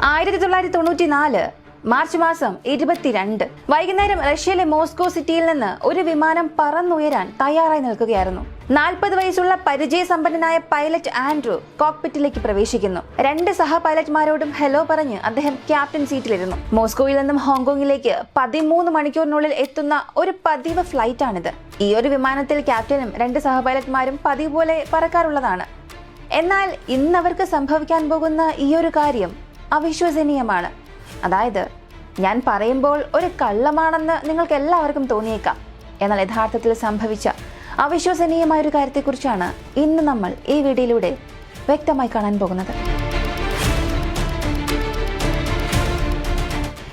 1994 March മാസം 22 വൈകുന്നേരം റഷ്യയിലെ മോസ്കോ സിറ്റിയിൽ നിന്ന് ഒരു വിമാനം പറന്നുയരാൻ തയ്യാറായി നിൽക്കുകയായിരുന്നു. 40 വയസ്സുള്ള പരിചയസമ്പന്നനായ പൈലറ്റ് ആൻഡ്രൂ കോക്പിറ്റിലേക്ക് പ്രവേശിക്കുന്നു. 2 സഹ പൈലറ്റ്മാരോടും ഹലോ പറഞ്ഞ് അദ്ദേഹം ക്യാപ്റ്റൻ സീറ്റിലിരുന്നു. മോസ്കോയിൽ നിന്നും ഹോങ്കോങ്ങിലേക്ക് 13 മണിക്കൂറിനുള്ളിൽ എത്തുന്ന ഒരു പതിവ് ഫ്ലൈറ്റ് ആണിത്. ഈ ഒരു വിമാനത്തിൽ ക്യാപ്റ്റനും 2 സഹ പൈലറ്റ്മാരും പതിവ് പോലെ പറക്കാറുള്ളതാണ്. എന്നാൽ ഇന്ന് അവർക്ക് സംഭവിക്കാൻ പോകുന്ന ഈ ഒരു കാര്യം അവിശ്വസനീയമാണ്. അതായത്, ഞാൻ പറയുമ്പോൾ ഒരു കള്ളമാണെന്ന് നിങ്ങൾക്ക് എല്ലാവർക്കും തോന്നിയേക്കാം. എന്നാൽ യഥാർത്ഥത്തിൽ സംഭവിച്ച അവിശ്വസനീയമായ ഒരു കാര്യത്തെക്കുറിച്ചാണ് ഇന്ന് നമ്മൾ ഈ വീഡിയോയിലൂടെ വ്യക്തമായി കാണാൻ പോകുന്നത്.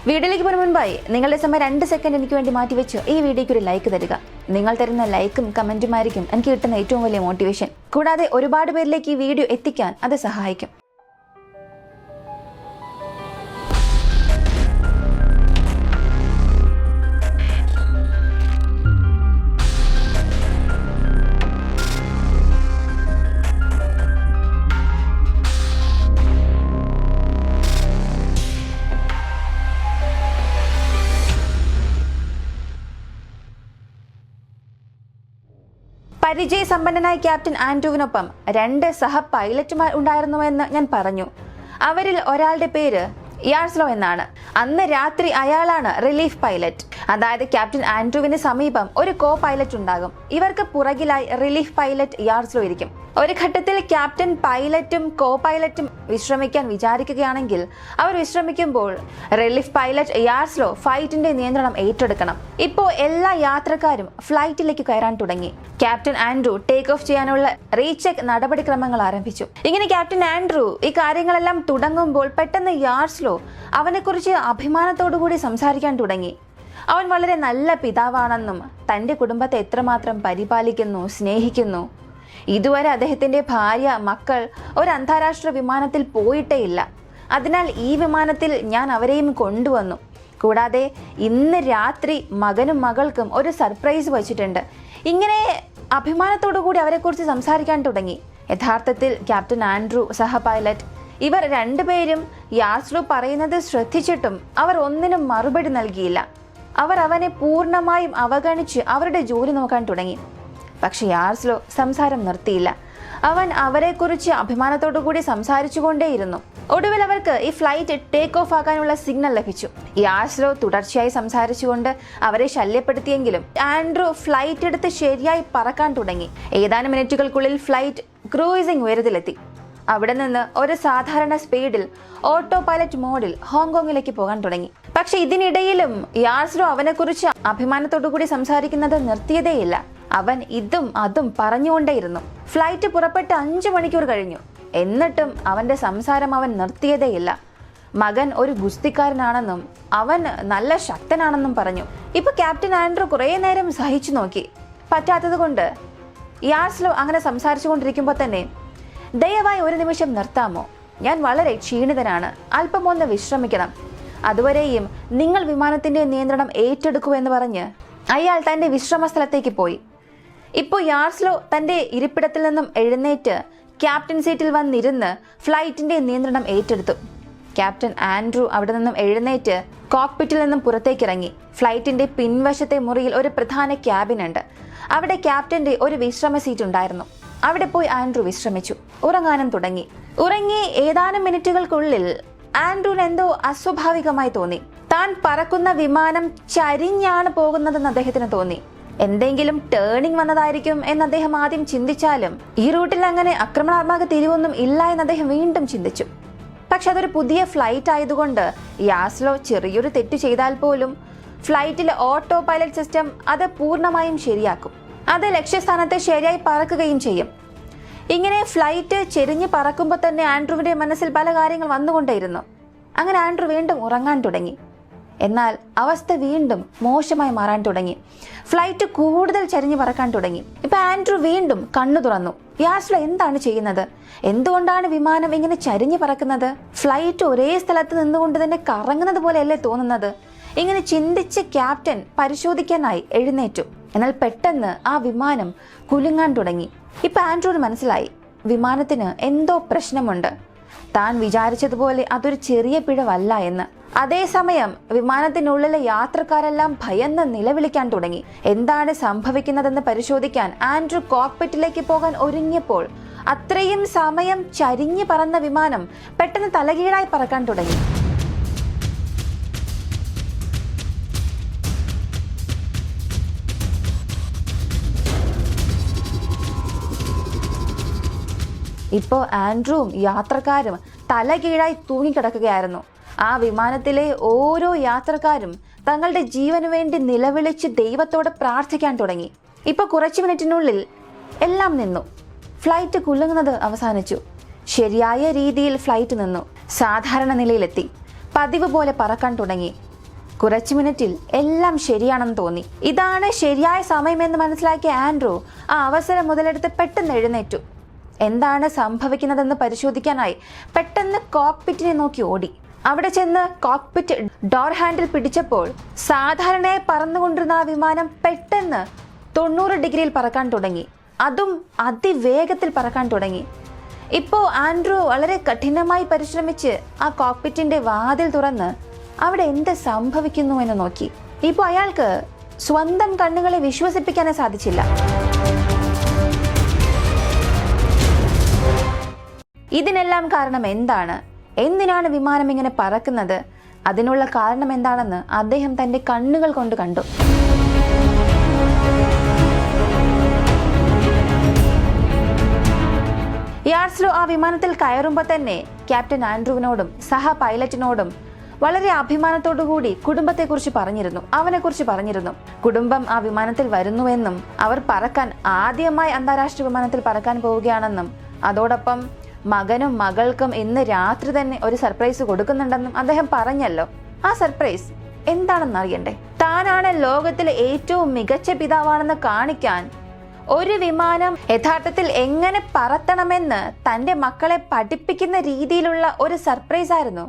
വീഡിയോയിലേക്ക് പോകുന്ന മുൻപായി നിങ്ങളുടെ സമയം 2 സെക്കൻഡ് എനിക്ക് വേണ്ടി മാറ്റിവെച്ച് ഈ വീഡിയോയ്ക്ക് ഒരു ലൈക്ക് തരിക. നിങ്ങൾ തരുന്ന ലൈക്കും കമന്റുമായിരിക്കും എനിക്ക് കിട്ടുന്ന ഏറ്റവും വലിയ മോട്ടിവേഷൻ. കൂടാതെ ഒരുപാട് പേരിലേക്ക് ഈ വീഡിയോ എത്തിക്കാൻ അത് സഹായിക്കും. പരിചയസമ്പന്നനായ ക്യാപ്റ്റൻ ആൻഡ്രൂവിനൊപ്പം 2 സഹ പൈലറ്റുമാർ ഉണ്ടായിരുന്നുവെന്ന് ഞാൻ പറഞ്ഞു. അവരിൽ ഒരാളുടെ പേര് യാർസ്ലോ എന്നാണ്. അന്ന് രാത്രി അയാളാണ് റിലീഫ് പൈലറ്റ്. അതായത് ക്യാപ്റ്റൻ ആൻഡ്രൂവിന് സമീപം ഒരു കോ പൈലറ്റ് ഉണ്ടാകും. ഇവർക്ക് പുറകിലായി റിലീഫ് പൈലറ്റ് യാർസ്ലോ ഇരിക്കും. ഒരു ഘട്ടത്തിൽ ക്യാപ്റ്റൻ പൈലറ്റും കോ പൈലറ്റും വിശ്രമിക്കാൻ വിചാരിക്കുകയാണെങ്കിൽ അവർ വിശ്രമിക്കുമ്പോൾ റിലീഫ് പൈലറ്റ് യാർസ്ലോ ഫ്ലൈറ്റിന്റെ നിയന്ത്രണം ഏറ്റെടുക്കണം. ഇപ്പോൾ എല്ലാ യാത്രക്കാരും ഫ്ലൈറ്റിലേക്ക് കയറാൻ തുടങ്ങി. ക്യാപ്റ്റൻ ആൻഡ്രൂ ടേക്ക് ഓഫ് ചെയ്യാനുള്ള റീചെക്ക് നടപടിക്രമങ്ങൾ ആരംഭിച്ചു. ഇങ്ങനെ ക്യാപ്റ്റൻ ആൻഡ്രൂ ഈ കാര്യങ്ങളെല്ലാം തുടങ്ങുമ്പോൾ പെട്ടെന്ന് യാർസ്ലോ അവനെക്കുറിച്ച് അഭിമാനത്തോടുകൂടി സംസാരിക്കാൻ തുടങ്ങി. അവൻ വളരെ നല്ല പിതാവാണെന്നും തൻ്റെ കുടുംബത്തെ എത്രമാത്രം പരിപാലിക്കുന്നു, സ്നേഹിക്കുന്നു. ഇതുവരെ അദ്ദേഹത്തിന്റെ ഭാര്യ, മക്കൾ ഒരു അന്താരാഷ്ട്ര വിമാനത്തിൽ പോയിട്ടേയില്ല. അതിനാൽ ഈ വിമാനത്തിൽ ഞാൻ അവരെയും കൊണ്ടുവന്നു. കൂടാതെ ഇന്ന് രാത്രി മകനും മകൾക്കും ഒരു സർപ്രൈസ് വച്ചിട്ടുണ്ട്. ഇങ്ങനെ അഭിമാനത്തോടു കൂടി അവരെക്കുറിച്ച് സംസാരിക്കാൻ തുടങ്ങി. യഥാർത്ഥത്തിൽ ക്യാപ്റ്റൻ ആൻഡ്രൂ, സഹ പൈലറ്റ്, ഇവർ 2 പേരും യാർസ്ലോ പറയുന്നത് ശ്രദ്ധിച്ചിട്ടും അവർ ഒന്നിനും മറുപടി നൽകിയില്ല. അവർ അവനെ പൂർണ്ണമായും അവഗണിച്ച് അവരുടെ ജോലി നോക്കാൻ തുടങ്ങി. പക്ഷെ യാർസ്ലോ സംസാരം നിർത്തിയില്ല. അവൻ അവരെക്കുറിച്ച് അഭിമാനത്തോടു കൂടി സംസാരിച്ചുകൊണ്ടേയിരുന്നു. ഒടുവിൽ അവർക്ക് ഈ ഫ്ലൈറ്റ് ടേക്ക് ഓഫ് ആക്കാനുള്ള സിഗ്നൽ ലഭിച്ചു. യാർസ്ലോ തുടർച്ചയായി സംസാരിച്ചുകൊണ്ട് അവരെ ശല്യപ്പെടുത്തിയെങ്കിലും ആൻഡ്രൂ ഫ്ലൈറ്റ് എടുത്ത് ശരിയായി പറക്കാൻ തുടങ്ങി. ഏതാനും മിനിറ്റുകൾക്കുള്ളിൽ ഫ്ലൈറ്റ് ക്രൂയിസിംഗ് ഉയരത്തിലെത്തി. അവിടെ നിന്ന് ഒരു സാധാരണ സ്പീഡിൽ ഓട്ടോ പൈലറ്റ് മോഡിൽ ഹോങ്കോങ്ങിലേക്ക് പോകാൻ തുടങ്ങി. പക്ഷെ ഇതിനിടയിലും യാർസ്ലോ അവനെക്കുറിച്ച് അഭിമാനത്തോടു കൂടി സംസാരിക്കുന്നത് നിർത്തിയതേയില്ല. അവൻ ഇതും അതും പറഞ്ഞുകൊണ്ടേയിരുന്നു. ഫ്ലൈറ്റ് പുറപ്പെട്ട് 5 മണിക്കൂർ കഴിഞ്ഞു. എന്നിട്ടും അവന്റെ സംസാരം അവൻ നിർത്തിയതേയില്ല. മകൻ ഒരു ഗുസ്തിക്കാരനാണെന്നും അവൻ നല്ല ശക്തനാണെന്നും പറഞ്ഞു. ഇപ്പൊ ക്യാപ്റ്റൻ ആൻഡ്രൂ കുറേ നേരം സഹിച്ചു നോക്കി. പറ്റാത്തത് കൊണ്ട് യാർസ്ലോ അങ്ങനെ സംസാരിച്ചു കൊണ്ടിരിക്കുമ്പോൾ തന്നെ, ദയവായി ഒരു നിമിഷം നിർത്താമോ? ഞാൻ വളരെ ക്ഷീണിതനാണ്. അല്പം ഒന്ന് വിശ്രമിക്കണം. അതുവരെയും നിങ്ങൾ വിമാനത്തിന്റെ നിയന്ത്രണം ഏറ്റെടുക്കൂ എന്ന് പറഞ്ഞ് അയാൾ തന്റെ വിശ്രമ സ്ഥലത്തേക്ക് പോയി. ഇപ്പോൾ യാർസ്ലോ തന്റെ ഇരിപ്പിടത്തിൽ നിന്നും എഴുന്നേറ്റ് ക്യാപ്റ്റൻ സീറ്റിൽ വന്നിരുന്ന് ഫ്ലൈറ്റിന്റെ നിയന്ത്രണം ഏറ്റെടുത്തു. ക്യാപ്റ്റൻ ആൻഡ്രൂ അവിടെ നിന്നും എഴുന്നേറ്റ് കോക്പിറ്റിൽ നിന്നും പുറത്തേക്കിറങ്ങി. ഫ്ലൈറ്റിന്റെ പിൻവശത്തെ മുറിയിൽ ഒരു പ്രധാന ക്യാബിൻ ഉണ്ട്. അവിടെ ക്യാപ്റ്റന്റെ ഒരു വിശ്രമ സീറ്റ് ഉണ്ടായിരുന്നു. അവിടെ പോയി ആൻഡ്രൂ വിശ്രമിച്ചു. ഉറങ്ങാനും തുടങ്ങി. ഉറങ്ങി ഏതാനും മിനിറ്റുകൾക്കുള്ളിൽ ആൻഡ്രൂന് എന്തോ അസ്വാഭാവികമായി തോന്നി. താൻ പറക്കുന്ന വിമാനം ചരിഞ്ഞാണ് പോകുന്നതെന്ന് അദ്ദേഹത്തിന് തോന്നി. എന്തെങ്കിലും ടേണിംഗ് വന്നതായിരിക്കും എന്ന് അദ്ദേഹം ആദ്യം ചിന്തിച്ചാലും ഈ റൂട്ടിൽ അങ്ങനെ ആക്രമണാത്മക തിരിവൊന്നും ഇല്ല എന്ന് അദ്ദേഹം വീണ്ടും ചിന്തിച്ചു. പക്ഷെ അതൊരു പുതിയ ഫ്ലൈറ്റ് ആയതുകൊണ്ട് യാർസ്ലോ ചെറിയൊരു തെറ്റ് ചെയ്താൽ പോലും ഫ്ലൈറ്റിലെ ഓട്ടോ പൈലറ്റ് സിസ്റ്റം അത് പൂർണ്ണമായും ശരിയാക്കും. അത് ലക്ഷ്യസ്ഥാനത്ത് ശരിയായി പറക്കുകയും ചെയ്യും. ഇങ്ങനെ ഫ്ലൈറ്റ് ചെരിഞ്ഞ് പറക്കുമ്പോൾ തന്നെ ആൻഡ്രൂവിന്റെ മനസ്സിൽ പല കാര്യങ്ങൾ വന്നുകൊണ്ടേയിരുന്നു. അങ്ങനെ ആൻഡ്രൂ വീണ്ടും ഉറങ്ങാൻ തുടങ്ങി. എന്നാൽ അവസ്ഥ വീണ്ടും മോശമായി മാറാൻ തുടങ്ങി. ഫ്ലൈറ്റ് കൂടുതൽ ചരിഞ്ഞ് പറക്കാൻ തുടങ്ങി. ഇപ്പൊ ആൻഡ്രൂ വീണ്ടും കണ്ണു തുറന്നു. യാർസ്ലോ എന്താണ് ചെയ്യുന്നത്? എന്തുകൊണ്ടാണ് വിമാനം ഇങ്ങനെ ചരിഞ്ഞ് പറക്കുന്നത്? ഫ്ലൈറ്റ് ഒരേ സ്ഥലത്ത് നിന്നുകൊണ്ട് തന്നെ കറങ്ങുന്നത് പോലെയല്ലേ തോന്നുന്നത്? ഇങ്ങനെ ചിന്തിച്ച് ക്യാപ്റ്റൻ പരിശോധിക്കാനായി എഴുന്നേറ്റു. എന്നാൽ പെട്ടെന്ന് ആ വിമാനം കുലുങ്ങാൻ തുടങ്ങി. ഇപ്പൊ ആൻഡ്രൂന് മനസ്സിലായി, വിമാനത്തിന് എന്തോ പ്രശ്നമുണ്ട്. താൻ വിചാരിച്ചതുപോലെ അതൊരു ചെറിയ പിഴവല്ല എന്ന്. അതേസമയം വിമാനത്തിനുള്ളിലെ യാത്രക്കാരെല്ലാം ഭയന്ന് നിലവിളിക്കാൻ തുടങ്ങി. എന്താണ് സംഭവിക്കുന്നതെന്ന് പരിശോധിക്കാൻ ആൻഡ്രൂ കോക്പിറ്റിലേക്ക് പോകാൻ ഒരുങ്ങിയപ്പോൾ അത്രയും സമയം ചരിഞ്ഞു പറന്ന വിമാനം പെട്ടെന്ന് തലകീഴായി പറക്കാൻ തുടങ്ങി. ഇപ്പോൾ ആൻഡ്രൂവും യാത്രക്കാരും തലകീഴായി തൂങ്ങിക്കിടക്കുകയായിരുന്നു. ആ വിമാനത്തിലെ ഓരോ യാത്രക്കാരും തങ്ങളുടെ ജീവന് വേണ്ടി നിലവിളിച്ച് ദൈവത്തോട് പ്രാർത്ഥിക്കാൻ തുടങ്ങി. ഇപ്പോൾ കുറച്ച് മിനിറ്റിനുള്ളിൽ എല്ലാം നിന്നു. ഫ്ലൈറ്റ് കുലുങ്ങുന്നത് അവസാനിച്ചു. ശരിയായ രീതിയിൽ ഫ്ലൈറ്റ് നിന്നു. സാധാരണ നിലയിലെത്തി. പതിവ് പോലെ പറക്കാൻ തുടങ്ങി. കുറച്ച് മിനിറ്റിൽ എല്ലാം ശരിയാണെന്ന് തോന്നി. ഇതാണ് ശരിയായ സമയമെന്ന് മനസ്സിലാക്കിയ ആൻഡ്രൂ ആ അവസരം മുതലെടുത്ത് പെട്ടെന്ന് എഴുന്നേറ്റു. എന്താണ് സംഭവിക്കുന്നതെന്ന് പരിശോധിക്കാനായി പെട്ടെന്ന് കോക്പിറ്റിനെ നോക്കി ഓടി. അവിടെ ചെന്ന് കോക്പിറ്റ് ഡോർ ഹാൻഡിൽ പിടിച്ചപ്പോൾ സാധാരണയായി പറന്നുകൊണ്ടിരുന്ന ആ വിമാനം പെട്ടെന്ന് 90 ഡിഗ്രിയിൽ പറക്കാൻ തുടങ്ങി. അതും അതിവേഗത്തിൽ പറക്കാൻ തുടങ്ങി. ഇപ്പോൾ ആൻഡ്രൂ വളരെ കഠിനമായി പരിശ്രമിച്ച് ആ കോക്പിറ്റിന്റെ വാതിൽ തുറന്ന് അവിടെ എന്ത് സംഭവിക്കുന്നു എന്ന് നോക്കി. ഇപ്പോൾ അയാൾക്ക് സ്വന്തം കണ്ണുകളെ വിശ്വസിപ്പിക്കാനേ സാധിച്ചില്ല. ഇതിനെല്ലാം കാരണം എന്താണ്? എന്തിനാണ് വിമാനം ഇങ്ങനെ പറക്കുന്നത്? അതിനുള്ള കാരണം എന്താണെന്ന് അദ്ദേഹം തന്റെ കണ്ണുകൾ കൊണ്ട് കണ്ടു. യാർസ്ലോ ആ വിമാനത്തിൽ കയറുമ്പോൾ തന്നെ ക്യാപ്റ്റൻ ആൻഡ്രൂവിനോടും സഹ പൈലറ്റിനോടും വളരെ അഭിമാനത്തോടുകൂടി കുടുംബത്തെക്കുറിച്ച് പറഞ്ഞിരുന്നു. അവനെക്കുറിച്ച് പറഞ്ഞിരുന്നു. കുടുംബം ആ വിമാനത്തിൽ വരുന്നുവെന്നും അവർ പറക്കാൻ ആദ്യമായി അന്താരാഷ്ട്ര വിമാനത്തിൽ പറക്കാൻ പോവുകയാണെന്നും അതോടൊപ്പം മകനും മകൾക്കും ഇന്ന് രാത്രി തന്നെ ഒരു സർപ്രൈസ് കൊടുക്കുന്നുണ്ടെന്നും അദ്ദേഹം പറഞ്ഞല്ലോ. ആ സർപ്രൈസ് എന്താണെന്ന് അറിയണ്ടേ? താനാണ് ലോകത്തിലെ ഏറ്റവും മികച്ച പിതാവാണെന്ന് കാണിക്കാൻ ഒരു വിമാനം യഥാർത്ഥത്തിൽ എങ്ങനെ പറത്തണമെന്ന് തന്റെ മക്കളെ പഠിപ്പിക്കുന്ന രീതിയിലുള്ള ഒരു സർപ്രൈസ് ആയിരുന്നു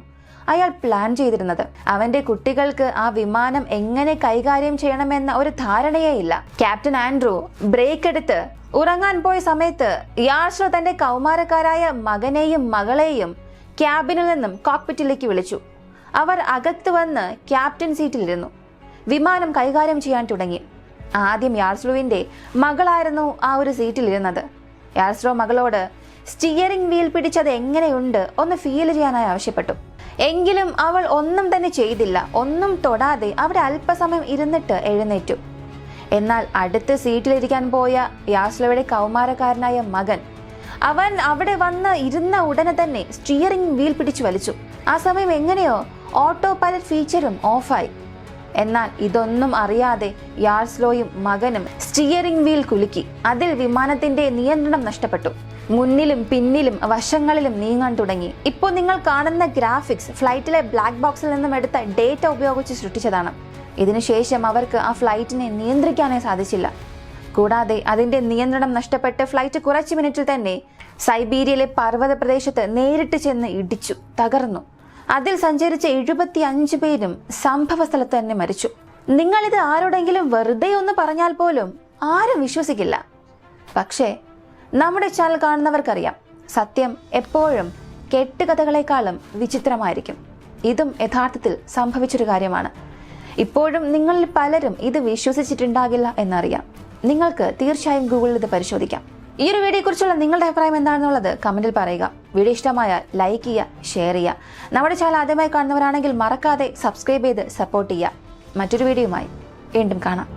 അയാൾ പ്ലാൻ ചെയ്തിരുന്നത്. അവന്റെ കുട്ടികൾക്ക് ആ വിമാനം എങ്ങനെ കൈകാര്യം ചെയ്യണമെന്ന ഒരു ധാരണയേ ഇല്ല. ക്യാപ്റ്റൻ ആൻഡ്രൂ ബ്രേക്ക് എടുത്ത് ഉറങ്ങാൻ പോയ സമയത്ത് യാർസ്ലോ തന്റെ കൗമാരക്കാരായ മകനെയും മകളെയും ക്യാബിനിൽ നിന്നും കോക്പിറ്റിലേക്ക് വിളിച്ചു. അവർ അകത്ത് വന്ന് ക്യാപ്റ്റൻ സീറ്റിലിരുന്നു. വിമാനം കൈകാര്യം ചെയ്യാൻ തുടങ്ങി. ആദ്യം യാർസ്ലോവിന്റെ മകളായിരുന്നു ആ ഒരു സീറ്റിലിരുന്നത്. യാർസ്ലോ മകളോട് സ്റ്റിയറിംഗ് വീൽ പിടിച്ചത് എങ്ങനെയുണ്ട് ഒന്ന് ഫീൽ ചെയ്യാനായി ആവശ്യപ്പെട്ടു. എങ്കിലും അവൾ ഒന്നും തന്നെ ചെയ്തില്ല. ഒന്നും തൊടാതെ അവിടെ അല്പസമയം ഇരുന്നിട്ട് എഴുന്നേറ്റു. എന്നാൽ അടുത്ത സീറ്റിലിരിക്കാൻ പോയ യാർസ്ലോയുടെ കൗമാരക്കാരനായ മകൻ അവൻ അവിടെ വന്ന് ഇരുന്ന ഉടനെ തന്നെ സ്റ്റിയറിംഗ് വീൽ പിടിച്ചു വലിച്ചു. ആ സമയം എങ്ങനെയോ ഓട്ടോ പൈലറ്റ് ഫീച്ചറും ഓഫായി. എന്നാൽ ഇതൊന്നും അറിയാതെ യാർസ്ലോയും മകനും സ്റ്റിയറിംഗ് വീൽ കുലുക്കി. അതിൽ വിമാനത്തിന്റെ നിയന്ത്രണം നഷ്ടപ്പെട്ടു. മുന്നിലും പിന്നിലും വശങ്ങളിലും നീങ്ങാൻ തുടങ്ങി. ഇപ്പോൾ നിങ്ങൾ കാണുന്ന ഗ്രാഫിക്സ് ഫ്ലൈറ്റിലെ ബ്ലാക്ക് ബോക്സിൽ നിന്നും എടുത്ത ഡേറ്റ ഉപയോഗിച്ച് സൃഷ്ടിച്ചതാണ്. ഇതിനുശേഷം അവർക്ക് ആ ഫ്ലൈറ്റിനെ നിയന്ത്രിക്കാനേ സാധിച്ചില്ല. കൂടാതെ അതിന്റെ നിയന്ത്രണം നഷ്ടപ്പെട്ട് ഫ്ലൈറ്റ് കുറച്ച് മിനിറ്റിൽ തന്നെ സൈബീരിയയിലെ പർവ്വത പ്രദേശത്ത് നേരിട്ട് ചെന്ന് ഇടിച്ചു, തകർന്നു. അതിൽ സഞ്ചരിച്ച 75 പേരും സംഭവ സ്ഥലത്ത് തന്നെ മരിച്ചു. നിങ്ങളിത് ആരോടെങ്കിലും വെറുതെ ഒന്ന് പറഞ്ഞാൽ പോലും ആരും വിശ്വസിക്കില്ല. പക്ഷേ നമ്മുടെ ചാനൽ കാണുന്നവർക്കറിയാം, സത്യം എപ്പോഴും കെട്ടുകഥകളെക്കാളും വിചിത്രമായിരിക്കും. ഇതും യഥാർത്ഥത്തിൽ സംഭവിച്ചൊരു കാര്യമാണ്. ഇപ്പോഴും നിങ്ങളിൽ പലരും ഇത് വിശ്വസിച്ചിട്ടുണ്ടാകില്ല എന്നറിയാം. നിങ്ങൾക്ക് തീർച്ചയായും ഗൂഗിളിൽ ഇത് പരിശോധിക്കാം. ഈ ഒരു വീഡിയോയെ കുറിച്ചുള്ള നിങ്ങളുടെ അഭിപ്രായം എന്താണെന്നുള്ളത് കമന്റിൽ പറയുക. വീഡിയോ ഇഷ്ടമായാൽ ലൈക്ക് ചെയ്യുക, ഷെയർ ചെയ്യുക. നമ്മുടെ ചാനൽ ആദ്യമായി കാണുന്നവരാണെങ്കിൽ മറക്കാതെ സബ്സ്ക്രൈബ് ചെയ്ത് സപ്പോർട്ട് ചെയ്യുക. മറ്റൊരു വീഡിയോയുമായി വീണ്ടും കാണാം.